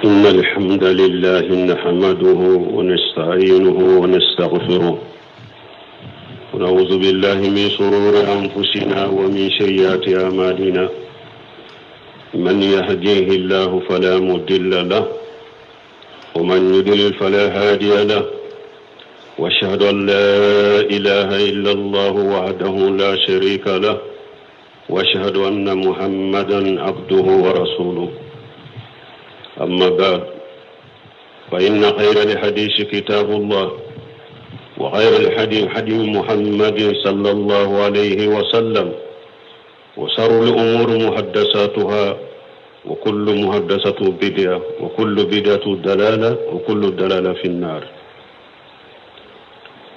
إن الحمد لله نحمده ونستعينه ونستغفره ونعوذ بالله من شرور أنفسنا ومن سيئات أعمالنا. من يهديه الله فلا مضل له ومن يضلل فلا هادي له، واشهد أن لا إله إلا الله وحده لا شريك له، واشهد أن محمدا عبده ورسوله. أما بعد، فإن خير الحديث كتاب الله، وخير الحديث حديث محمد صلى الله عليه وسلم، وشر الأمور محدثاتها، وكل محدثة بدعة، وكل بدعة ضلالة، وكل ضلالة في النار.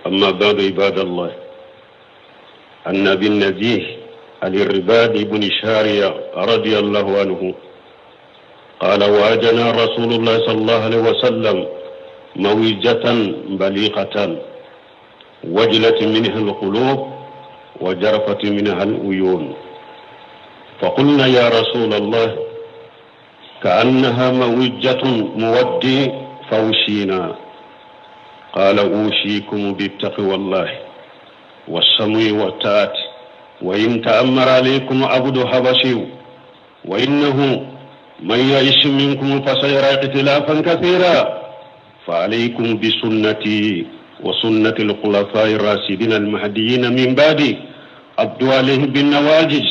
أما بعد، عباد الله، النبي النزيه الإرباد بن شارية رضي الله عنه قال: واجنا رسول الله صلى الله عليه وسلم موجة بليغة وجلت منها القلوب وجرفت منها العيون، فقلنا: يا رسول الله، كأنها موجة مودي فوشينا. قال: أوشيكم بالتقوى الله والسمع والطاعة، وإن تأمر عليكم عبد حبشي، وإنه من يعش منكم فسيرى اختلافا كثيرا، فعليكم بسنتي وسنة الخلفاء الراشدين المهديين من بعدي، عضوا عليه بالنواجذ،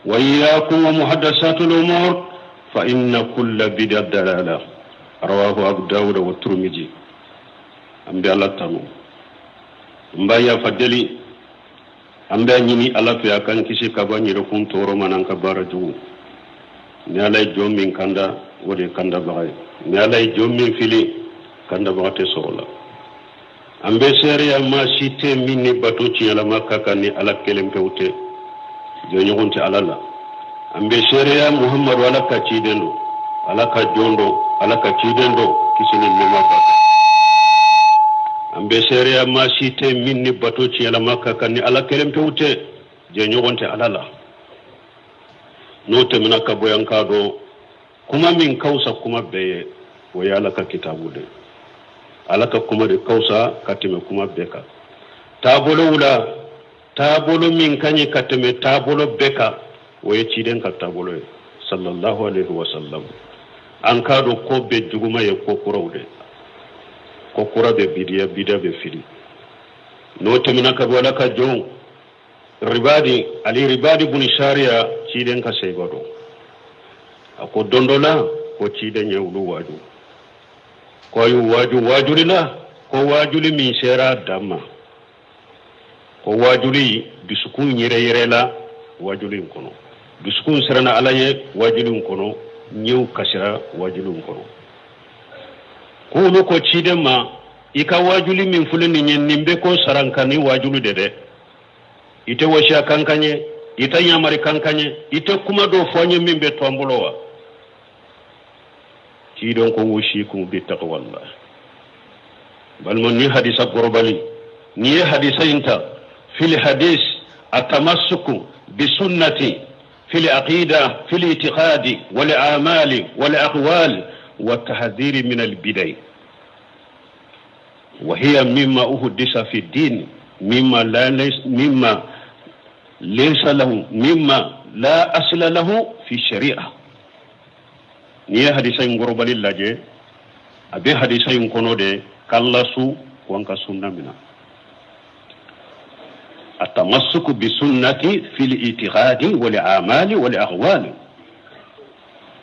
وإياكم ومحدثات الأمور، فإن كل بدعة ضلالة. رواه أبو داود والترمذي. أمبي الله تامو مبايا فدلي أمبي نيني الله في أكان كيسي كباني ركون تورو منان كبارجو ni alay jomin kanda wodi kanda bagay ni alay jomin fili kanda bagate sorola ambe seriya ma cité minni batu ci ala makka kanni ala kelem pewte jo nyogonte alala ambe seriya muhammad wala ka ci dendo ala ka jondo ala ka ci dendo kisini mema ba ambe seriya ma cité minni batu ci ala makka kanni ala kelem pewte jo nyogonte alala no temina ka boyan kado kuma min kausa kuma beye waya alaka kitabu de alaka kuma de kausa katime kuma beka tabolo wula tabolo min kanye katime tabolo beka waya ciden ka tabolo sallallahu alaihi wasallam an kado ko be juguma ye ko kurawde ko kurabe bidiya be fili no temina ka wala ka jon ribadi ali ribadi bun sharia ciden ka seygodo ako dondola ko ciden yewlu waju ko yu wajulila ko wajuli min sera damma ko wajuli bisukun yirela wajulin kono bisukun serana alaye wajulin kono nyew kasira wajulin kono ko ko ciden ma ika wajuli min fulani nyen nimbe ko sarankani wajulu dede ite washa kankanye ita nyamari kankanye ite kuma do fonye mimbe tombulowa ki don ko wushikum bi taqwallah bal man ni hadisa gorbali ni hadisa inta fil hadis atamassuku bi sunnati fil aqida fil i'tiqadi wal a'mali wal aqwal wa tahdhir min al bid'ah wa hiya mimma uhdisa fi din mimma ليس له مما لا أصل له في الشريعة. نيه حديثين غربال الله أبي حديثين كنو دي كاللاسو وانك سنة منا التمسك بسنة في الاعتقاد والأعمال والأقوال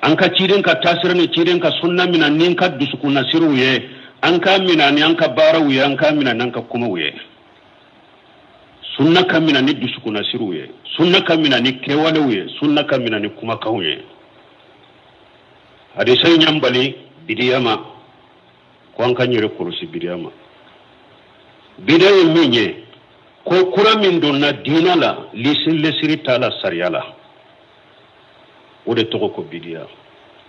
أنك تيرين كتاسرني تيرين كسنة منا نينك دسكونا سيرويه أنك منا نيانك بارويه أنك منا نيانك كمويه sunna kamina ni dusukuna siruye sunna kamina ni kewalewye sunna kamina ni kumakawye hadisai nyambali bidiyama kwanka nyere kurusi bidiyama bidaye minye ko kura min donna dinala lesiri tala sariyala ode toko ko bidiya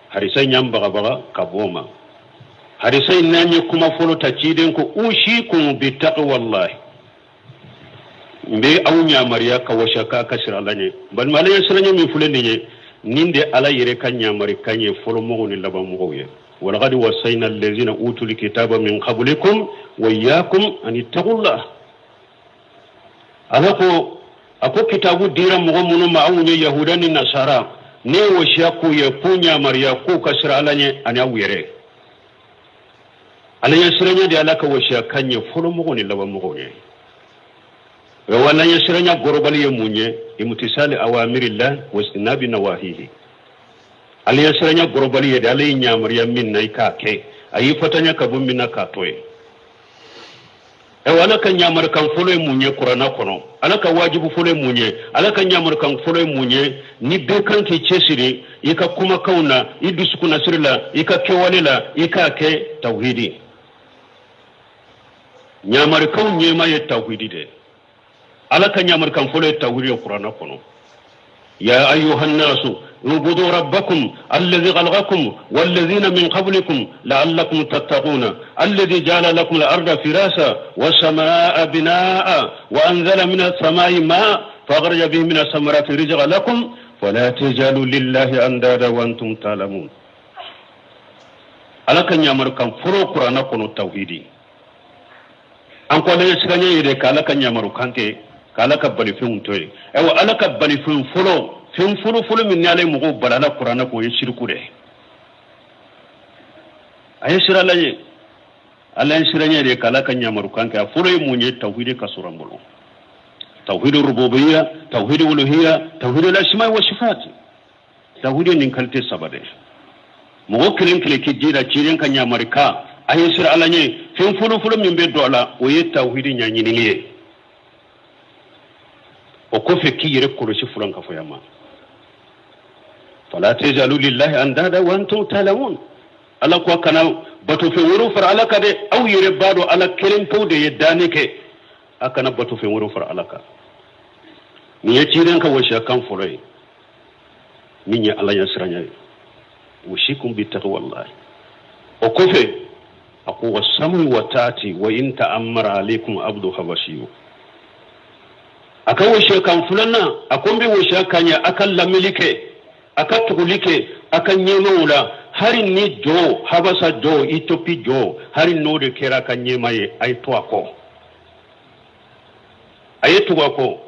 hadisai nyambaga kaboma hadisai nanye kuma folo taciden ko ushikum bi taqwallahi mbe awnya mariya ka washa ka kasira lanye ban malaya siranya min fulende nye ninde ala yere kanya mari kanye folo mo ni laba mo ye ولقد وصينا الذين أوتوا الكتاب من قبلكم وإياكم أن اتقوا الله أكو كتاب ديرا مغمون معون يهودان النصارى ne washiyaku ya punya mariyaku kasira alanye ani awire alanya siranya de alaka washiyakanye folo mugoni lawa mugoni walanya siranya gorobali ya munye imutisali awamirillah wasinabi nawahihi alanya siranya gorobali ya de alay nyamariya minna ikake ayi fatanya kabun minna katoy alaka nyamar kan folo munye qur'ana kono alaka wajibu folo munye alaka nyamar kan folo munye ni be kan ke cesiri yika kuma kauna idusukuna sirla yika kewalela yika ke tauhidi nyamar kan nyema ya tauhidi de alaka nyamar kan folo tauhidi qur'ana kono يا أيها الناس اعبدوا ربكم الذي خلقكم والذين من قبلكم لعلكم تتقون الذي جعل لكم الأرض فراشا والسماء بناء وأنزل من السماء ماء فأخرج به من الثمرات رزقا لكم فلا تجعلوا لله أندادا وأنتم تعلمون ألا كان يأمر كان فرو قرآن كون التوحيد أنكو لا يسكني يدك ألا كان يأمر كانك kala ka bali fun toy ewa ala ka bali fun folo min nyale mo balala qur'ana ko yishirku de ay shira laye ala shiranya de kala kan nyamaru kanka folo mu nye tauhid ka surambolo tauhid rububiyya tauhid uluhiyya tauhid al-asma wa sifat tauhid nin kalte sabade mo kilen kile kijira ciren kan nyamarika ay shira ala nye fun folo min be dola o ye tauhid nyanyini ne وكفر كي يركض شفران كفيما فلا تجعلوا لله أندادا وأنتم تعلمون ألا كوا كنا بتوفيروا فر على كده أو يربادوا على كلام كودة يدانك أكنا بتوفيروا فر على كده نيجيرن كوشة كم فري مني الله يسرني وشيكم بتقوى الله وكفر أقوى السمع وتأتي وإن تأمر عليكم عبد حبشي akan washe kan fulanna akon bi washe kanya akan lamilike akan tugulike akan nyema wula harin ni jo habasa jo itopi jo harin no de kera kan nyema ye ay to ako ayetu ako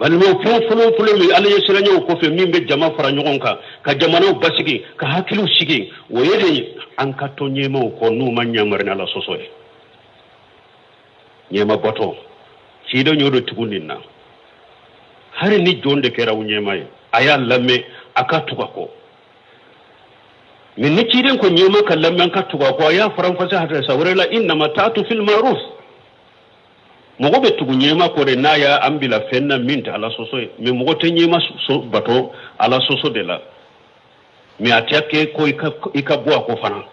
balmo fulo mi ala yesranyo ko fe mimbe jama fara nyogonka ka jamano basigi ka hakilu shigi woyede an ka to nyema ko no man nyamar na la sosoye nyema boto cido nyodo tuguninna hari ni jonde kera unyemay aya lamme akatuka ko min ni ciden ko nyema kan lamme akatuka ko ya faran fasa hada sawrela inna matatu fil ma'ruf mogo be tugu nyema ko de naya ambila fenna minta ala soso mi mogo te nyema so bato ala soso de la mi atake ko ikabwa ko fana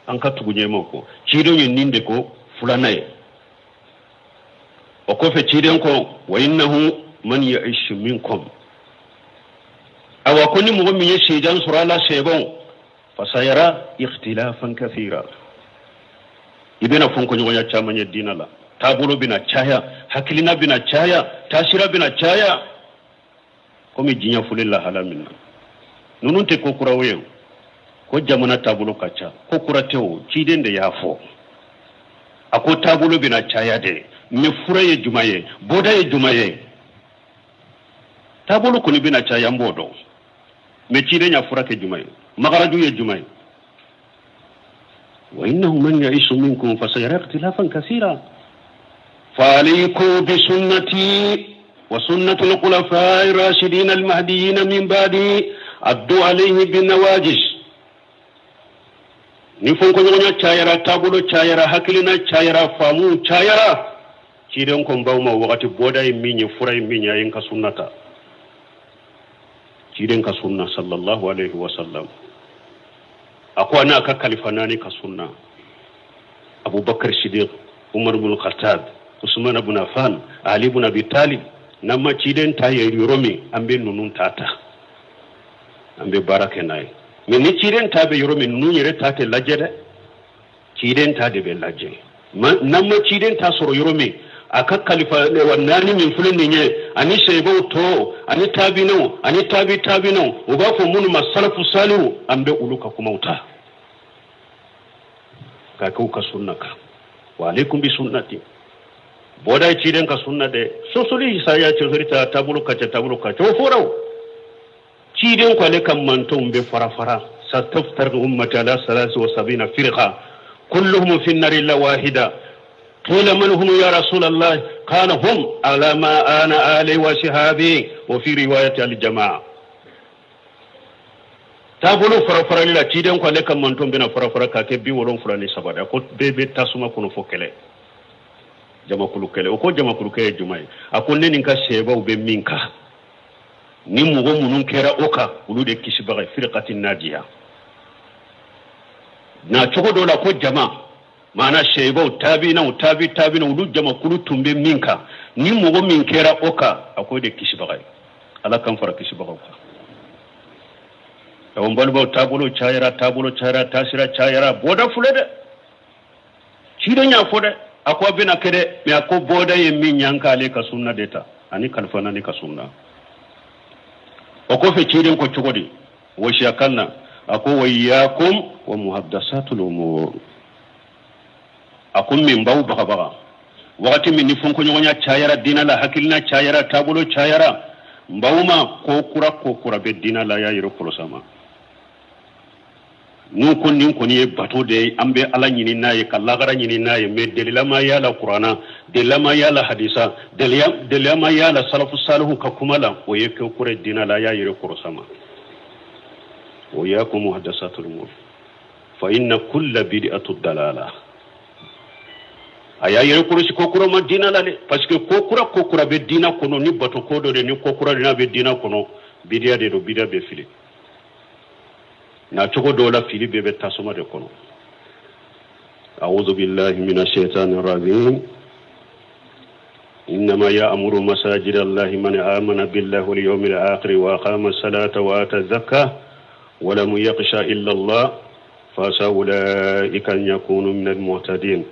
an ka tugu nyema ko cido ninde ko fulanaye وكوفي تشيرنكو وإنه من يعيش منكم أو كوني مغمي يشيجان سرالا سيبون فسيرى اختلافا كثيرا ibena fonko nyonya chama nye dina la tabulo bina chaya hakilina bina chaya tasira bina chaya komi jinya fulilla halamina nununte ko kurawe ko jamana tabulo kacha ko kurateo chidende yafo ako tabulo bina chaya de me furaye jumaye bodaye jumaye tabulo kuni bina chaya mbodo me chidenya furake jumaye magaraju ye jumaye وإنه من يعيش منكم فسيرى اختلافا كثيرا فعليكم بسنتي وسنة الخلفاء الراشدين المهديين من بعدي عضوا عليه بالنواجذ نفون كنيا تشايرا تابولو تشايرا حكلنا تشايرا فامو تشايرا كيدون كون باوما وقت بودا ميني فراي ميني ينكا سنتا كيدن كسنة صلى الله عليه وسلم akwai na aka kalifana ne ka sunna abubakar siddiq umar ibn khattab usman ibn affan ali ibn abi talib nan ma ciden ta yi romi ambe nunun tata ambe barake nai me ni ciden ta be romi nunun yere tata lajede ciden ta de be laje nan ma ciden ta soro romi aka kalifa wannan min fulin ne ani shebo to ani tabino ani tabino uba ko mun masalafu salihu ambe uluka kuma uta ka ka sunnaka wa alaikum bi sunnati boda ci den ka sunna de so soli sa ya ce sorita tabulu ka to forau ci den ko le kam mantum be farafara sataftar ummati ala 73 firqa kulluhum fi an-nar illa wahida قيل من هم يا رسول الله قال هم على ما أنا آلي وشهابي وفي رواية الجماعة tabulu farafara la tiden ko le kam mantum bina farafara ka ke bi wolon fulani sabada ko bebe tasuma kono fokele jama kulu kele o ko jama kulu kele jumai akon ne ninka sheba be minka ni mugo munun kera oka ulu de kisibaga firqatin nadiya na chogo dola ko jama mana sheba tabi na ulu jama kulu tumbe minka ni mugo min kera oka akoy de kisibaga ala kan fara kisibaga tawon balbo tabulo chayara tasira chayara boda fulede chido nya fode akwa bina kede me akko boda yemmi nyanka ale ka sunna deta ani kalfana ni ka sunna o ko fe chiden ko chugodi wo shakanna akko wayyakum wa muhaddasatul umur akum min baw baga wakati min ni fonko nyonya chayara dina la hakilna chayara tabulo chayara mbawma ko kura be dina la ya yiro kolosama nu kon nin kon ye bato de ambe ala nyini naye kallagara nyini naye me delilama ya la qur'ana delilama ya la hadisa delilama ya la salafu salihu ka kumala o ye ko kure dina la ya yire korosama o yakum muhaddasatul umur fa inna kull bid'atu dalala aya yire korosi ko kura madina la le parce que ko kura be dina kono ni bato ko do de ni ko kura dina be dina kono bidia de do bidia be fili na chogo dola fili bebe tasuma de kono a'udhu billahi minash shaitanir rajim inma ya'muru masajid allahi man amana billahi wal yawmil akhir wa aqama as-salata wa ata az-zakah wa lam yakhsha illa Allah fa sa'ulaika an yakunu minal muhtadin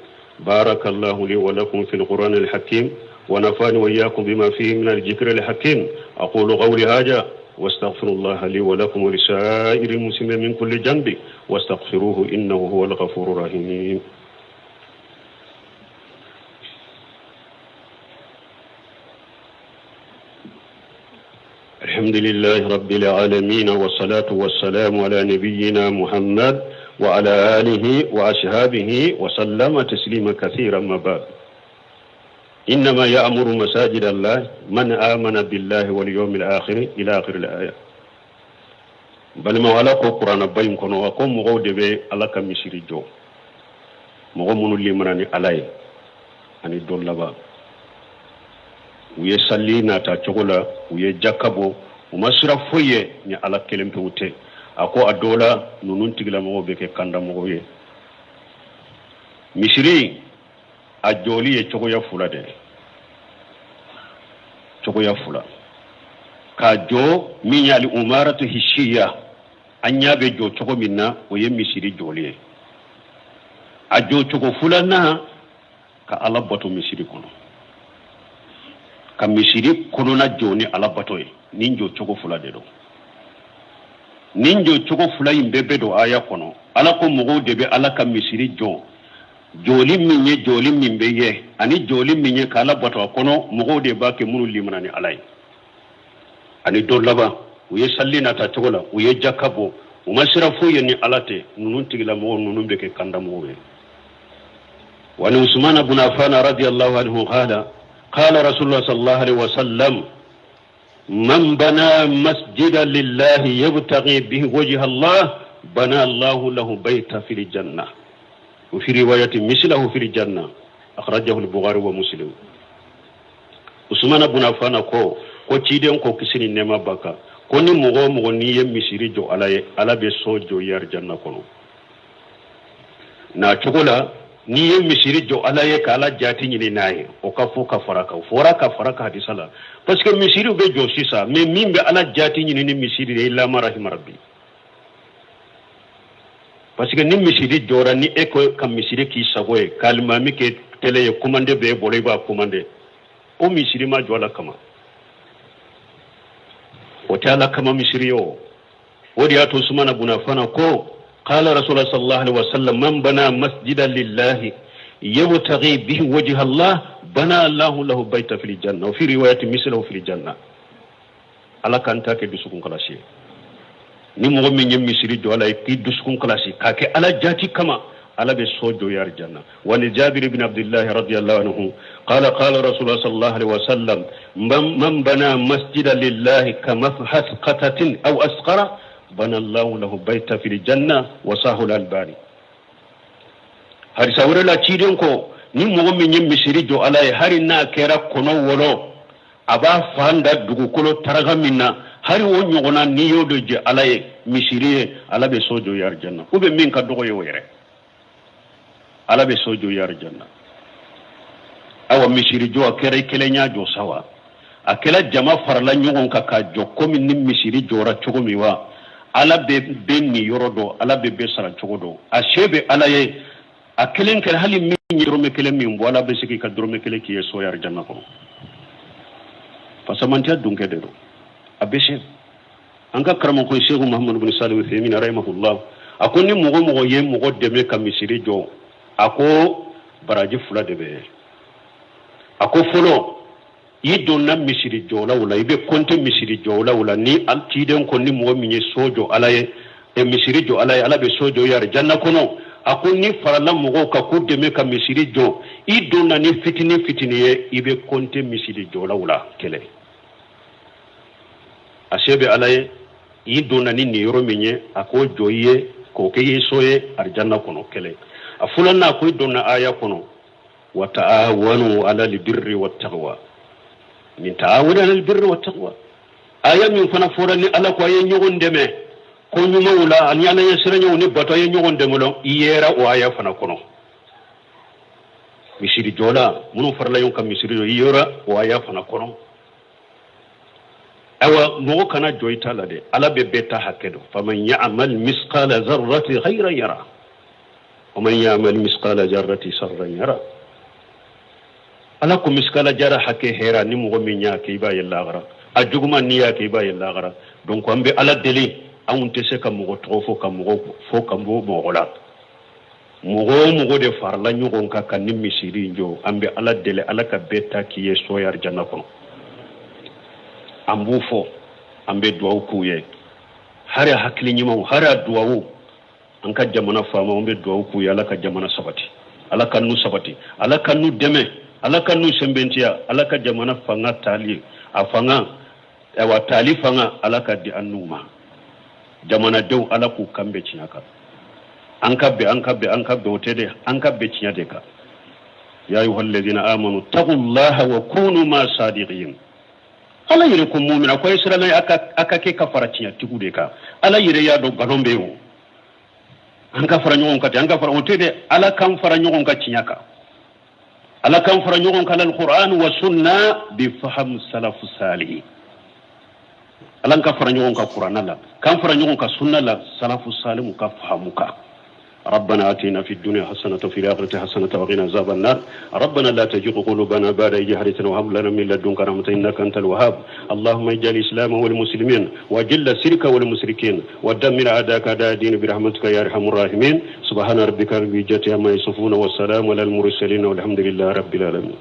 barakallahu li wa lakum fil qur'anil hakim wa nafani wa iyyakum bima fihi minal dhikril hakim aqulu qawli hadha واستغفر الله لي ولكم ولسائر المسلمين من كل جنب واستغفروه إنه هو الغفور الرحيم الحمد لله رب العالمين والصلاة والسلام على نبينا محمد وعلى آله وأصحابه وسلم تسليما كثيرا ما بعد إنما يأمر مساجد الله من آمن بالله واليوم الآخر إلى آخر الآية بل ما على القرآن بين كنوا أقوم مغود به على كم يشري جو مغمون اللي مراني عليه أني دولبا ويسالي ناتا تقولا ويجاكبو ومسرف فيه ني على كلمة توتي أكو أدولا نونون تقلا مغو بك كندا مغوية مشري ajoli ye chogoya fula de chogoya fula ka jo minyali umaratu hishiya anya be jo chogo minna o ye misiri joli ajo chogo fula na ka alabato misiri kono ka misiri kono na joni alabato e ninjo chogo fula de do ninjo chogo fula imbebe do aya kono ala ko mugo debe ala ka misiri jo joli min be ye ani joli minye kala bato kono mugo de bake munu limana ni alay ani dolaba uye sallina ta togola uye jakabo umasira fuye ni alate nunun tigila mo nunun beke kanda mo be wa Usman ibn Affan radiyallahu anhu qala rasulullah sallallahu alaihi wasallam man bana masjidan lillahi yabtaghi bihi wajha Allah bana Allah lahu bayta fil jannah وفي رواية مثله في الجنة أخرجه البخاري ومسلم عثمان بن عفان ko tidен ko kisini nema baka ko ni mugo ni yem misiri jo ala be sojo yar janna kono na chogola ni yem misiri jo ala ye kala jati ni naye o ka fo ka faraka hadisala parce que misiri be jo sisa mais mimbe ala jati ni misiri illa marahim rabbi parce que ni misiri jora ni eko kam misiri ki sagoye kalma mi ke tele ye commande be bolay ba commande o misiri ma jola kama o tala kama misiri yo wodi ato sumana buna fana ko قال رسول الله صلى الله عليه وسلم من بنى مسجدا لله يبتغي به وجه الله بنى الله له بيتا في الجنة وفي رواية مثله في الجنة على كان تاكي دسكون كلاسي نمو من يمسري جو على كي دسكون كلاسي كاكي على جاتي كما على بسوجو يا الجنة ولجابر بن عبد الله رضي الله عنه قال قال رسول الله صلى الله عليه وسلم من بنى مسجدا لله كمسقطة أو أسقر بنى الله له بيتا في الجنة وصاه الألباني hari sawre la cidin ko ni mo min yin misiri jo alai hari na kera kono wolo aba fanda dugu kolo taraga minna hari wo nyogona ni yodo je alai misiri alabe sojo yar janna ube min ka dogo yewere alabe sojo yar janna awa misiri jo akere kelenya jo sawa akela jama farla nyogon ka jo komi ni misiri jora chogomi wa alabe benni yorodo alabe be sara chogodo ashebe alaye akelen kala hali min drome kelen min wala be siki ka drome kelen ki yeso yar janna ko fasamanta dunke de do abeshe anga karamo ko Sheikh Muhammad ibn Salim al-Uthaymeen rahimahullah akoni mugo ye mugo deme ka misiri jo ako baraji fula de be ako folo yidonna misiri jo la wala ibe konte misiri jo la wala ni altiden ko ni mugo min sojo alaye e misiri jo alaye alabe sojo yar janna kono akuni farala mugo ka ku deme ka misiri jo I donna ni fitini ye ibe konte misiri jo la wala kele ashebe alaye I donna ni yoro minye ako joye ko ke yesoye arjanna kono kele afulana ko donna aya kono wa ta'awanu ala albirri wattaqwa min ta'awuna ala albirri wattaqwa aya min fana forani ala ko ayen nyogon deme ko nyuma wala an yana yesere nyoni bato ye nyogon demulo iyera o aya fana kono misiri jola munu farla yon kam misiri yo iyera o aya fana kono awa no kana joyta la de ala be beta hakedo faman ya'mal misqala zarrati khayran yara wa man ya'mal misqala zarrati sharran yara ala ko misqala jara hake hera ni mo min nya ke ba yalla gara ajuguma ni ya ke ba yalla gara donc ambe ala deli awunte se kam mo trofo kam mo fo kam bo mo gola mo de farla nyugo ka kan ni misiri njo ambe ala dele ala ka beta ki ye soyar janna ko ambu fo ambe duwa ku ye hare hakli nyima hara duwa an ka jamana fama ambe duwa ku ya ala ka jamana sabati ala kanu sabati ala kanu deme ala kanu sembentiya ala ka jamana fanga tali afanga wa tali fanga ala ka di annuma jamana dew ala ku kambe cinyaka an kabbe wotede an kabbe cinyade ka ya ayyuhal ladina amanu taqullaha wa kunu ma sadiqin ala yire ko mu'mina ko israila aka ke kafara cinya tigude ka ala yire ya do galombe wo an ka fara nyon ka an ka fara wotede ala kan fara nyon ka cinyaka ala kan fara nyon ka alquran wa sunna bi fahm salafus salih alan ka fara nyon ka qur'ana la kan fara nyon ka sunna la salafus salih ka fahamuka ربنا آتنا في الدنيا حسنة وفي الآخرة حسنة وقنا عذاب النار ربنا لا تزغ قلوبنا بعد إذ هديتنا وهب لنا من لدنك رحمة إنك أنت الوهاب اللهم اجعل الإسلام والمسلمين وأذل الشرك والمشركين ودمر أعداءك أعداء الدين برحمتك يا أرحم الراحمين سبحان ربك رب العزة عما يصفون والسلام على المرسلين والحمد لله رب العالمين